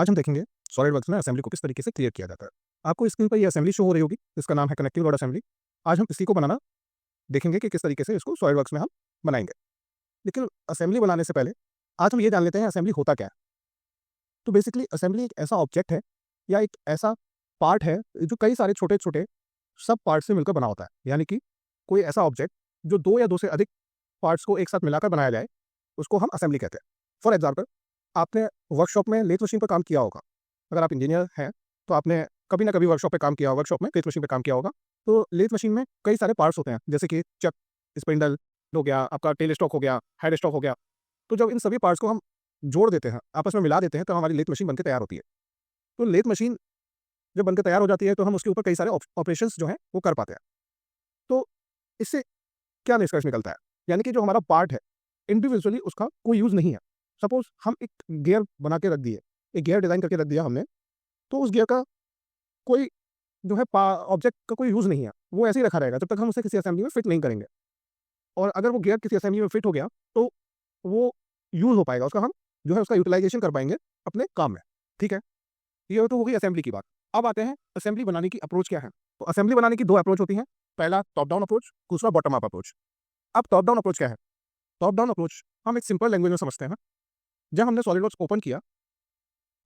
आज हम देखेंगे सॉलिडवर्क्स में असेंबली को किस तरीके से क्रिएट किया जाता है। आपको स्क्रीन पर ये असेंबली शो हो रही होगी, इसका नाम है कनेक्टिंग लोड असेंबली। आज हम इसी को बनाना देखेंगे कि किस तरीके से इसको सॉलिडवर्क्स में हम बनाएंगे। लेकिन असेंबली बनाने से पहले आज हम ये जान लेते हैं असेंबली होता क्या है। तो बेसिकली असेंबली एक ऐसा ऑब्जेक्ट है या एक ऐसा पार्ट है जो कई सारे छोटे छोटे सब पार्ट से मिलकर बना होता है। यानी कि कोई ऐसा ऑब्जेक्ट जो दो या दो से अधिक पार्ट्स को एक साथ मिलाकर बनाया जाए, उसको हम असेंबली कहते हैं। फॉर एग्जाम्पल, आपने वर्कशॉप में लेथ मशीन पर काम किया होगा। अगर आप इंजीनियर हैं तो आपने कभी ना कभी वर्कशॉप पे काम किया होगा, वर्कशॉप में लेथ मशीन पे काम किया होगा। तो लेथ मशीन में कई सारे पार्ट्स होते हैं, जैसे कि चक, स्पिंडल हो गया, आपका टेल स्टॉक हो गया, हेड स्टॉक हो गया। तो जब इन सभी पार्ट्स को हम जोड़ देते हैं, आपस में मिला देते हैं, तो हमारी लेथ मशीन बनकर तैयार होती है। तो लेथ मशीन जब बनकर तैयार हो जाती है तो हम उसके ऊपर कई सारे ऑपरेशंस जो हैं वो कर पाते हैं। तो इससे क्या निष्कर्ष निकलता है, यानी कि जो हमारा पार्ट है इंडिविजुअली उसका कोई यूज़ नहीं है। सपोज हम एक गियर बना के रख दिए, एक गियर डिज़ाइन करके रख दिया हमने, तो उस गियर का कोई जो है ऑब्जेक्ट का कोई यूज़ नहीं है, वो ऐसे ही रखा रहेगा जब तक हम उसे किसी असेंबली में फिट नहीं करेंगे। और अगर वो गियर किसी असेंबली में फिट हो गया तो वो यूज़ हो पाएगा, उसका हम जो है उसका यूटिलाइजेशन कर पाएंगे अपने काम में। ठीक है, ये तो हो गई असेंबली की बात। अब आते हैं असेंबली बनाने की अप्रोच क्या है। तो असेंबली बनाने की दो अप्रोच होती हैं, पहला टॉप डाउन अप्रोच, दूसरा बॉटम अप अप्रोच। अब टॉप डाउन अप्रोच क्या है? टॉप डाउन अप्रोच हम एक सिंपल लैंग्वेज में समझते हैं। जब हमने सॉलिडवर्क्स ओपन किया,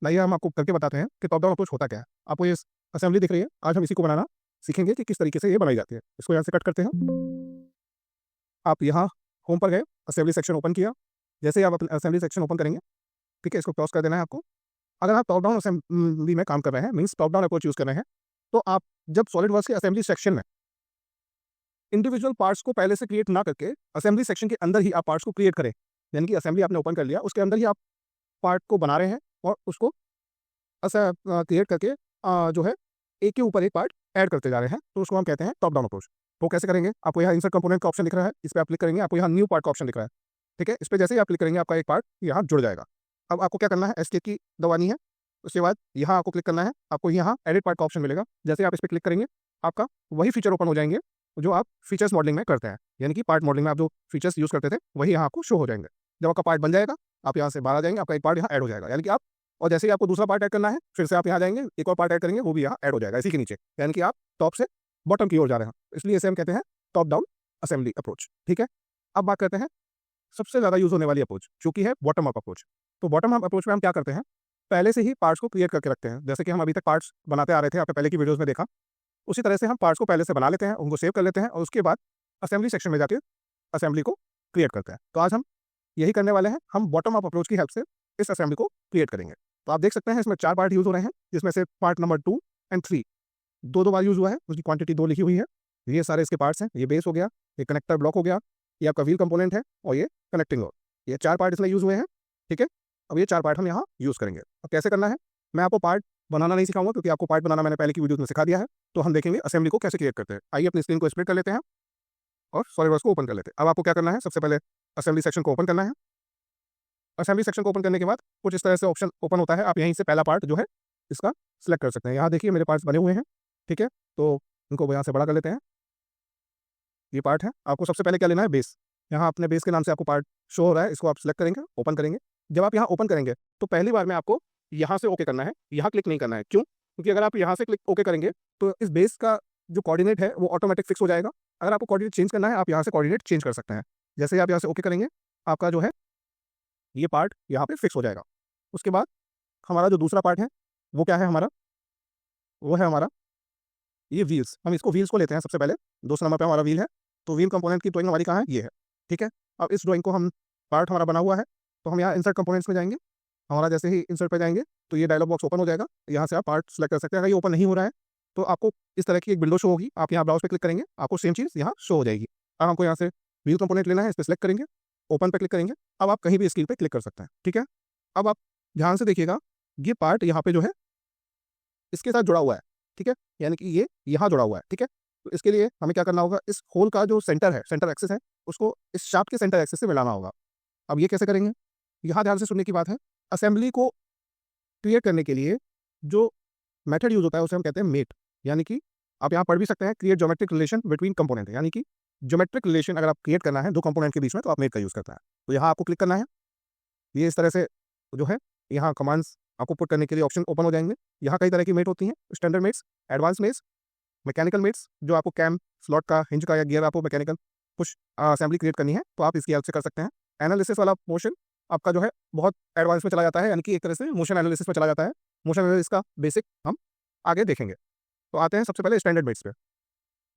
आइए हम आपको करके बताते हैं कि टॉप डाउन अप्रोच होता क्या है। आपको ये असेंबली दिख रही है, आज हम इसी को बनाना सीखेंगे कि किस तरीके से ये बनाई जाती है। इसको यहाँ से कट करते हैं। आप यहाँ होम पर गए, असेंबली सेक्शन ओपन किया। जैसे ही आप अपना असेंबली सेक्शन ओपन करेंगे, ठीक है, इसको क्रॉस कर देना है आपको। अगर आप टॉप डाउन असेंबली में काम कर रहे हैं, means top down approach use कर रहे हैं, तो आप जब सॉलिडवर्क्स के असेंबली सेक्शन में इंडिविजुअल पार्ट्स को पहले से क्रिएट ना करके असेंबली सेक्शन के अंदर ही आप पार्ट्स को क्रिएट करें, यानी कि असेंबली आपने ओपन कर लिया, उसके अंदर ही आप पार्ट को बना रहे हैं और उसको क्रिएट करके जो है एक के ऊपर एक पार्ट ऐड करते जा रहे हैं, तो उसको हम कहते हैं टॉप डाउन अप्रोच। वो कैसे करेंगे? आपको यहाँ इंसर्ट कंपोनेंट का ऑप्शन दिख रहा है, इस पर आप क्लिक करेंगे, आपको यहाँ न्यू पार्ट का ऑप्शन दिख रहा है। ठीक है, इस पर जैसे ही आप क्लिक करेंगे आपका एक पार्ट यहाँ जुड़ जाएगा। अब आपको क्या करना है, एस्केप की दबानी है। उसके बाद यहाँ आपको क्लिक करना है, आपको यहाँ एडिट पार्ट का ऑप्शन मिलेगा। जैसे ही आप इस पर क्लिक करेंगे, आपका वही फीचर ओपन हो जाएंगे जो आप फीचर्स मॉडलिंग में करते हैं, यानी कि पार्ट मॉडलिंग में आप जो फीचर्स यूज़ करते थे वही यहाँ आपको शो हो जाएंगे। जब आपका पार्ट बन जाएगा, आप यहाँ से बाहर आ जाएंगे, आपका एक पार्ट यहाँ ऐड हो जाएगा, यानी कि आप, और जैसे ही आपको दूसरा पार्ट ऐड करना है, फिर से आप यहाँ जाएंगे, एक और पार्ट ऐड करेंगे, वो भी यहाँ ऐड हो जाएगा इसी के नीचे, यानी कि आप टॉप से बॉटम की ओर जा रहे हैं। इसलिए इसे हम कहते हैं टॉप डाउन असेंबली अप्रोच। ठीक है, अब बात करते हैं सबसे ज़्यादा यूज़ होने वाली अप्रोच, जो कि है बॉटम अप अप्रोच। तो बॉटम अप अप्रोच में हम क्या करते हैं, पहले से ही पार्ट्स को क्रिएट करके रखते हैं। जैसे कि हम अभी तक पार्ट्स बनाते आ रहे थे, आपने पहले की वीडियोज़ में देखा, उसी तरह से हम पार्ट्स को पहले से बना लेते हैं, उनको सेव कर लेते हैं और उसके बाद असेंबली सेक्शन में जाके असेंबली को क्रिएट करते हैं। तो आज हम यही करने वाले हैं, हम बॉटम अप अप्रोच की हेल्प से इस असेंबली को क्रिएट करेंगे। तो आप देख सकते हैं इसमें 4 पार्ट यूज़ हो रहे हैं, जिसमें से पार्ट नंबर 2 एंड 3 दो बार यूज़ हुआ है, उसकी क्वांटिटी 2 लिखी हुई है। ये सारे इसके पार्ट्स हैं, ये बेस हो गया, ये कनेक्टर ब्लॉक हो गया, ये आपका व्हील कंपोनेंट है और ये कनेक्टिंग लोड। ये 4 पार्ट इसमें यूज़ हुए हैं। ठीक है, अब ये 4 पार्ट हम यहाँ यूज़ करेंगे। अब कैसे करना है, मैं आपको पार्ट बनाना नहीं सिखाऊंगा, क्योंकि आपको पार्ट बनाना मैंने पहले की वीडियोज़ में सिखा दिया है। तो हम देखेंगे असेंबली को कैसे क्रिएट करते हैं। आइए अपनी स्क्रीन को स्प्लिट कर लेते हैं और सॉलिडवर्क्स को ओपन कर लेते हैं। अब आपको क्या करना है, सबसे पहले असेंबली सेक्शन को ओपन करना है। असेंबली सेक्शन को ओपन करने के बाद कुछ इस तरह से ऑप्शन ओपन होता है, आप यहीं से पहला पार्ट जो है इसका सिलेक्ट कर सकते हैं। यहाँ देखिए मेरे पार्ट्स बने हुए हैं। ठीक है, तो इनको यहाँ से बड़ा कर लेते हैं। ये पार्ट है, आपको सबसे पहले क्या लेना है, बेस। यहाँ अपने बेस के नाम से आपको पार्ट शो हो रहा है, इसको आप सिलेक्ट करेंगे, ओपन करेंगे। जब आप यहाँ ओपन करेंगे तो पहली बार में आपको यहाँ से ओके करना है, यहाँ क्लिक नहीं करना है। क्यों? क्योंकि अगर आप यहाँ से क्लिक ओके करेंगे तो इस बेस का जो कोऑर्डिनेट है वो ऑटोमेटिक फिक्स हो जाएगा। अगर आपको कोऑर्डिनेट चेंज करना है, आप यहाँ से कोऑर्डिनेट चेंज कर सकते हैं। जैसे ही आप यहाँ से ओके करेंगे, आपका जो है ये पार्ट यहाँ पे फिक्स हो जाएगा। उसके बाद हमारा जो दूसरा पार्ट है वो क्या है हमारा, वो है हमारा ये व्हील्स। हम इसको व्हील्स को लेते हैं सबसे पहले, दूसरे नंबर पे हमारा व्हील है। तो व्हील कंपोनेंट की ड्राइंग हमारी कहाँ है, ये है। ठीक है, अब इस ड्राइंग को हम, पार्ट हमारा बना हुआ है, तो हम यहाँ इंसर्ट कंपोनेंट्स में जाएंगे। हमारा जैसे ही इंसर्ट पे जाएंगे तो ये डायलॉग बॉक्स ओपन हो जाएगा, यहाँ से आप पार्ट सेलेक्ट कर सकते हैं। अगर ये ओपन नहीं हो रहा है तो आपको इस तरह की एक विंडो शो होगी, आप यहाँ ब्राउज पे क्लिक करेंगे, आपको सेम चीज़ यहाँ शो हो जाएगी। अब हमको यहाँ से व्हील कंपोनेंट लेना है, इस पर सेलेक्ट करेंगे, ओपन पे क्लिक करेंगे। अब आप कहीं भी स्क्रीन पे क्लिक कर सकते हैं। ठीक है, अब आप ध्यान से देखिएगा, ये पार्ट यहाँ पे जो है इसके साथ जुड़ा हुआ है। ठीक है, यानी कि ये यहाँ जुड़ा हुआ है। ठीक है, तो इसके लिए हमें क्या करना होगा, इस होल का जो सेंटर है, सेंटर एक्सिस है, उसको इस शाफ्ट के सेंटर एक्सिस से मिलाना होगा। अब ये कैसे करेंगे, यहाँ ध्यान से सुनने की बात है। असेंबली को क्रिएट करने के लिए जो मेथड यूज होता है उसे हम कहते हैं मेट, यानी कि आप यहाँ पढ़ भी सकते हैं, create geometric relation between component, यानी कि ज्योमेट्रिक रिलेशन अगर आप क्रिएट करना है दो कंपोनेंट के बीच में तो आप मेट का यूज़ करता है। तो यहाँ आपको क्लिक करना है, ये इस तरह से जो है यहाँ कमांड्स आपको पुट करने के लिए ऑप्शन ओपन हो जाएंगे। यहाँ कई तरह की मेट होती हैं, standard mats, advance mats, mechanical mats, जो आपको कैम स्लॉट का हिंज का या गियर आपको मैकेनिकल पुश असेंबली क्रिएट करनी है तो आप इसकी हेल्प से कर सकते हैं। एनालिसिस वाला पोर्शन आपका जो है बहुत एडवांस में चला जाता है, यानी कि एक तरह से मोशन एनालिसिस में चला जाता है। मोशन एनालिसिस का बेसिक हम आगे देखेंगे। तो आते हैं सबसे पहले स्टैंडर्ड मेट्स पे।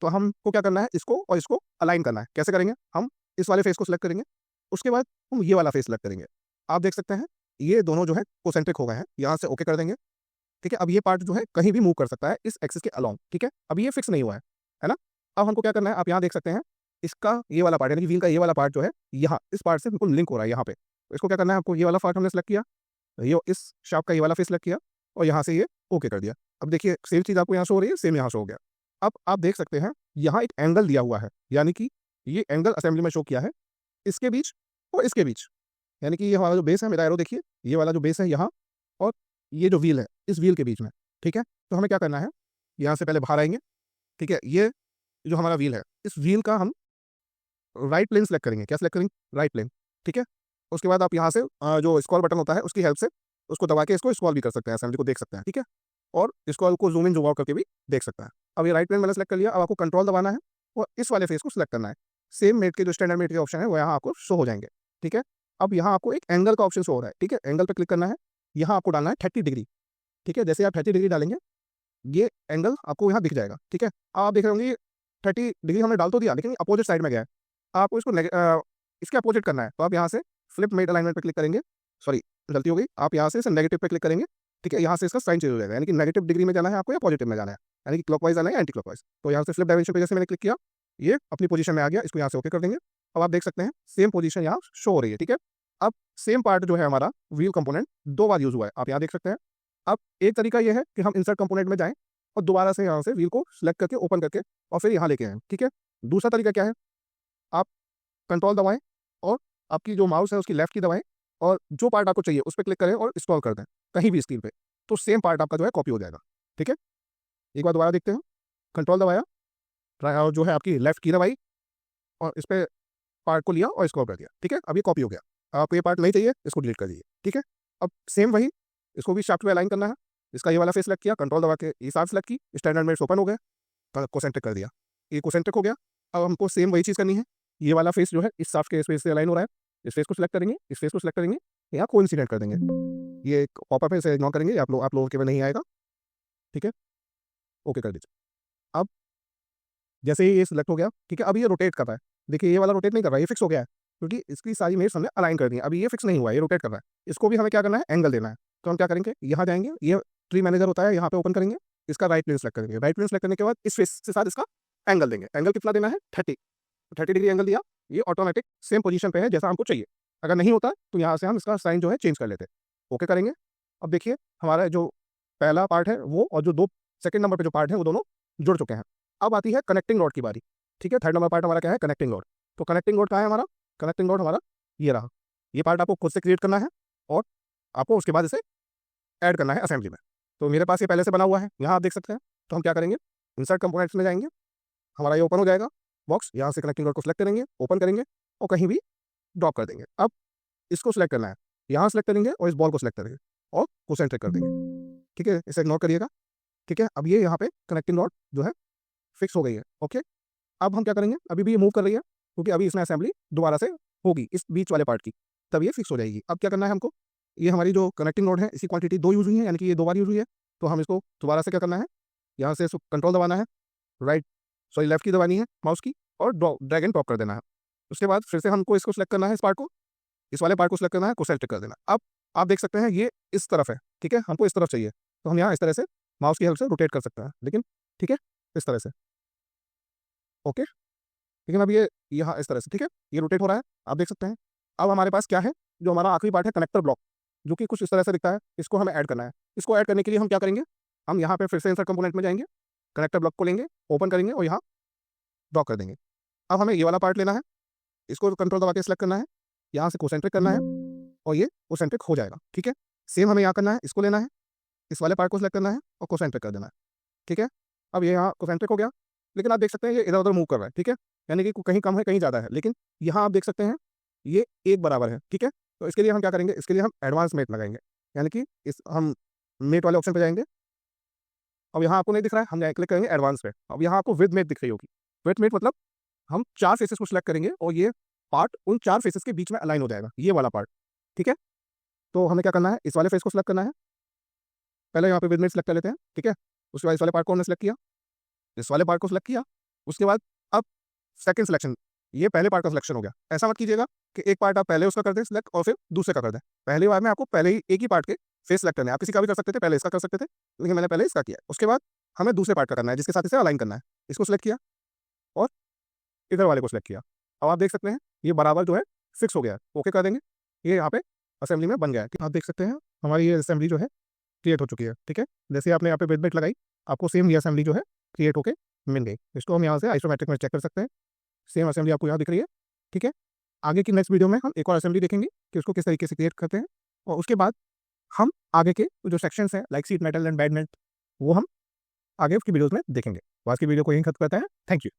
तो हमको क्या करना है, इसको और इसको अलाइन करना है। कैसे करेंगे, हम इस वाले फेस को सिलेक्ट करेंगे, उसके बाद हम ये वाला फेस सिलेक्ट करेंगे। आप देख सकते हैं ये दोनों जो है कोसेंट्रिक हो गए हैं, यहाँ से ओके कर देंगे। ठीक है, अब ये पार्ट जो है कहीं भी मूव कर सकता है इस एक्सिस के अलोंग। ठीक है, अब ये फिक्स नहीं हुआ है ना। अब हमको क्या करना है, आप यहाँ देख सकते हैं इसका ये वाला पार्ट यानी कि व्हील का ये वाला पार्ट जो है यहाँ इस पार्ट से बिल्कुल लिंक हो रहा है यहाँ पे। तो इसको क्या करना है, आपको ये वाला पार्ट हमने सेलेक्ट किया, ये इस शाफ्ट का ये वाला फेस सेलेक्ट किया और यहाँ से ये ओके कर दिया। अब देखिए सेम चीज़ आपको यहाँ शो हो रही है, सेम यहाँ शो हो गया। अब आप देख सकते हैं यहाँ एक एंगल दिया हुआ है, यानी कि ये एंगल असेंबली में शो किया है इसके बीच और इसके बीच। यानी कि ये हमारा जो बेस है, मेरा एरो देखिए, ये वाला जो बेस है यहाँ और ये जो व्हील है इस व्हील के बीच में। ठीक है, तो हमें क्या करना है, यहाँ से पहले बाहर आएंगे। ठीक है, ये जो हमारा व्हील है इस व्हील का हम राइट प्लेन सेलेक्ट करेंगे। क्या सेलेक्ट करेंगे, राइट प्लेन। ठीक है, उसके बाद आप यहाँ से जो स्क्रॉल बटन होता है उसकी हेल्प से उसको दबा के इसको स्क्रॉल भी कर सकते हैं, असेंबली को देख सकते हैं। ठीक है, और स्क्रॉल को जूम इन जूम आउट करके भी देख सकते हैं। अब ये राइट प्लेन मैंने सेलेक्ट कर लिया, अब आपको कंट्रोल दबाना है और इस वाले फेस को सिलेक्ट करना है। सेम मेट के जो स्टैंडर्ड मेट के ऑप्शन है वो यहाँ आपको शो हो जाएंगे। ठीक है, अब यहाँ आपको एक एंगल का ऑप्शन शो हो रहा है। ठीक है, एंगल पर क्लिक करना है, यहाँ आपको डालना है 30 डिग्री। ठीक है, जैसे आप 30 डिग्री डालेंगे ये एंगल आपको यहाँ दिख जाएगा। ठीक है, आप देख रहे होंगे 30 डिग्री हमने डाल तो दिया लेकिन अपोजिट साइड में गया है। आपको इसको इसके अपोजिट करना है, तो आप यहाँ से फ्लिप मेट अलाइनमेंट पे क्लिक करेंगे। सॉरी, गलती हो गई, आप यहाँ से नेगेटिव पे क्लिक करेंगे। ठीक है, यहाँ से इसका साइन चेंज हो जाएगा, यानी कि नेगेटिव डिग्री में जाना है आपको या पॉजिटिव में जाना है, यानी कि क्लॉकवाइज जाना है या एंटी क्लॉकवाइज। तो यहाँ से फ्लिप डायमेंशन पे जैसे मैंने क्लिक किया ये अपनी पोजीशन में आ गया, इसको यहाँ से ओके कर देंगे। अब आप देख सकते हैं सेम पोजीशन यहाँ शो हो रही है। ठीक है, अब सेम पार्ट जो है हमारा व्हील कंपोनेंट 2 बार यूज हुआ है, आप यहाँ देख सकते हैं। अब एक तरीका ये है कि हम इंसर्ट कंपोनेंट में जाएं और दोबारा से यहाँ से व्हील को सिलेक्ट करके ओपन करके और फिर यहाँ लेके आएँ। ठीक है, दूसरा तरीका क्या है, आप कंट्रोल दबाएं और आपकी जो माउस है उसकी लेफ्ट की दबाएं और जो पार्ट आपको चाहिए उस पर क्लिक करें और स्क्रॉल कर दें कहीं भी स्क्रीन पे, तो सेम पार्ट आपका जो है कॉपी हो जाएगा। ठीक है, एक बार दोबारा देखते हैं, कंट्रोल दबाया और जो है आपकी लेफ्ट की दबाई और इस पर पार्ट को लिया और स्क्रॉल कर दिया। ठीक है, अब ये कॉपी हो गया। आपको ये पार्ट नहीं चाहिए, इसको डिलीट कर दीजिए। ठीक है, अब सेम वही इसको भी शाफ्ट में अलाइन करना है। इसका ये वाला फेस सेलेक्ट किया, कंट्रोल दबा के ये शाफ्ट सेलेक्ट की, स्टैंडर्ड मेट्स ओपन हो गए, कोसेंट्रिक कर दिया, ये कोसेंट्रिक हो गया। अब हमको सेम वही चीज़ करनी है, ये वाला फेस जो है इस शाफ्ट के फेस से अलाइन हो रहा है, इस फेस को सिलेक्ट करेंगे, इस फेस को सिलेक्ट करेंगे, यहाँ कोइंसिडेंट कर देंगे। ये एक पॉपअप है, इसे इग्नोर करेंगे, आप लोगों के में नहीं आएगा। ठीक है, ओके कर दीजिए। अब जैसे ही ये सिलेक्ट हो गया, ठीक है, अब ये रोटेट कर रहा है। देखिए ये वाला रोटेट नहीं कर रहा है, ये फिक्स हो गया है क्योंकि इसकी सारी मेट्स हमने अलाइन कर दी है। अभी ये फिक्स नहीं हुआ है, ये रोटेट कर रहा है। इसको भी हमें क्या करना है, एंगल देना है। तो हम क्या करेंगे, यहाँ जाएंगे, ये ट्री मैनेजर होता है, यहाँ पे ओपन करेंगे, इसका राइट प्लेन सेलेक्ट करेंगे। राइट प्लेन सेलेक्ट करने के बाद इस फेस के साथ इसका एंगल देंगे। एंगल कितना देना है, 30 डिग्री एंगल दिया। ये ऑटोमेटिक सेम पोजीशन पे है जैसा हमको चाहिए। अगर नहीं होता तो यहाँ से हम इसका साइन जो है चेंज कर लेते हैं, ओके करेंगे। अब देखिए हमारा जो पहला पार्ट है वो और जो दो सेकंड नंबर पे जो पार्ट है वो दोनों जुड़ चुके हैं। अब आती है कनेक्टिंग रॉड की बारी। ठीक है, थर्ड नंबर पार्ट हमारा क्या है, कनेक्टिंग रॉड। तो कनेक्टिंग रॉड कहाँ है हमारा, कनेक्टिंग रॉड हमारा ये रहा। ये पार्ट आपको खुद से क्रिएट करना है और आपको उसके बाद इसे ऐड करना है असेंबली में। तो मेरे पास ये पहले से बना हुआ है, यहाँ आप देख सकते हैं। तो हम क्या करेंगे, इंसर्ट कंपोनेंट्स में जाएंगे, हमारा ये ओपन हो जाएगा बॉक्स, यहाँ से कनेक्टिंग रॉड को सिलेक्ट करेंगे, ओपन करेंगे और कहीं भी ड्रॉप कर देंगे। अब इसको सिलेक्ट करना है, यहाँ सेलेक्ट करेंगे और इस बॉल को सिलेक्ट करेंगे और कोसेंट्रिक कर देंगे। ठीक है, इसे इग्नोर करिएगा। ठीक है, अब ये यहाँ पे कनेक्टिंग रॉड जो है फिक्स हो गई है। ओके, अब हम क्या करेंगे, अभी भी ये मूव कर रही है क्योंकि अभी इसमें असेंबली दोबारा से होगी इस बीच वाले पार्ट की, तब ये फिक्स हो जाएगी। अब क्या करना है हमको, ये हमारी जो कनेक्टिंग रॉड है इसी क्वांटिटी 2 यूज हुई है, यानी कि ये 2 बार यूज हुई है। तो हम इसको दोबारा से क्या करना है, यहाँ से कंट्रोल दबाना है, लेफ्ट की दबानी है माउस की और ड्रैग एंड ड्रॉप कर देना है। उसके बाद फिर से हमको इसको सिलेक्ट करना है, इस पार्ट को, इस वाले पार्ट को सिलेक्ट करना है, कोसेंट्रिक कर देना। अब आप देख सकते हैं ये इस तरफ है। ठीक है, हमको इस तरफ चाहिए तो हम यहाँ इस तरह से माउस की हेल्प से रोटेट कर सकते हैं, लेकिन ठीक है इस तरह से। ओके, लेकिन अब ये यहाँ इस तरह से, ठीक है, ये रोटेट हो रहा है, आप देख सकते हैं। अब हमारे पास क्या है, जो हमारा आखिरी पार्ट है कनेक्टर ब्लॉक, जो कि कुछ इस तरह से दिखता है, इसको हमें ऐड करना है। इसको ऐड करने के लिए हम क्या करेंगे, हम यहाँ पे फिर से इंसर्ट कंपोनेंट में जाएंगे, कनेक्टर ब्लॉक को लेंगे, ओपन करेंगे और यहाँ ड्रॉ कर देंगे। अब हमें ये वाला पार्ट लेना है, इसको कंट्रोल दबा के सिलेक्ट करना है, यहाँ से कोसेंट्रिक करना है और ये कोसेंट्रिक हो जाएगा। ठीक है, सेम हमें यहाँ करना है, इसको लेना है, इस वाले पार्ट को सिलेक्ट करना है और कोसेंट्रिक कर देना है। ठीक है, अब ये यहाँ कोसेंट्रिक हो गया, लेकिन आप देख सकते हैं ये इधर उधर मूव कर रहा है। ठीक है, यानी कि कहीं कम है कहीं ज़्यादा है, लेकिन यहाँ आप देख सकते हैं ये एक बराबर है। ठीक है, तो इसके लिए हम क्या करेंगे, इसके लिए हम एडवांस मेट लगाएंगे, यानी कि इस हम मेट वाले ऑप्शन पे जाएंगे। अब यहाँ आपको नहीं दिख रहा है, हम यहाँ क्लिक करेंगे एडवांस पे। अब यहाँ आपको विद मेट दिख रही होगी। विद मेट मतलब हम 4 फेसेस को सिलेक्ट करेंगे और ये पार्ट उन 4 फेसेस के बीच में अलाइन हो जाएगा, ये वाला पार्ट। ठीक है, तो हमें क्या करना है, इस वाले फेस को सिलेक्ट करना है। पहले यहाँ पे विद मेट सेलेक्ट कर लेते हैं। ठीक है, उसके बाद इस वाले पार्ट को हमने सेलेक्ट किया, इस वाले पार्ट को सिलेक्ट किया। उसके बाद अब सेकंड सिलेक्शन, ये पहले पार्ट का सिलेक्शन हो गया। ऐसा मत कीजिएगा कि एक पार्ट आप पहले उसका कर दें सिलेक्ट और फिर दूसरे का कर दें। पहली बार में आपको पहले ही एक ही पार्ट के फेस सिलेक्ट करना है। आप किसी का भी कर सकते थे, पहले इसका कर सकते थे, लेकिन मैंने पहले इसका किया। उसके बाद हमें दूसरे पार्ट का करना है जिसके साथ इसे अलाइन करना है। इसको सिलेक्ट किया और इधर वाले को सिलेक्ट किया। अब आप देख सकते हैं ये बराबर जो है फिक्स हो गया है। ओके कर देंगे, ये यहाँ पे असेंबली में बन गया है। आप देख सकते हैं हमारी ये असेंबली जो है क्रिएट हो चुकी है। ठीक है, जैसे आपने यहाँ पे विद मेट लगाई, आपको सेम ये असेंबली जो है क्रिएट होकर मिल गई। इसको हम यहाँ से आइसोमेट्रिक में चेक कर सकते हैं। सेम असेंबली आपको यहाँ दिख रही है। ठीक है, आगे की नेक्स्ट वीडियो में हम एक और असेंबली देखेंगे कि उसको किस तरीके से क्रिएट करते हैं, और उसके बाद हम आगे के जो सेक्शंस हैं like sheet metal and bed mat, वो हम आगे उसकी वीडियोस में देखेंगे। तो आज की वीडियो को यहीं खत्म करते हैं। Thank you.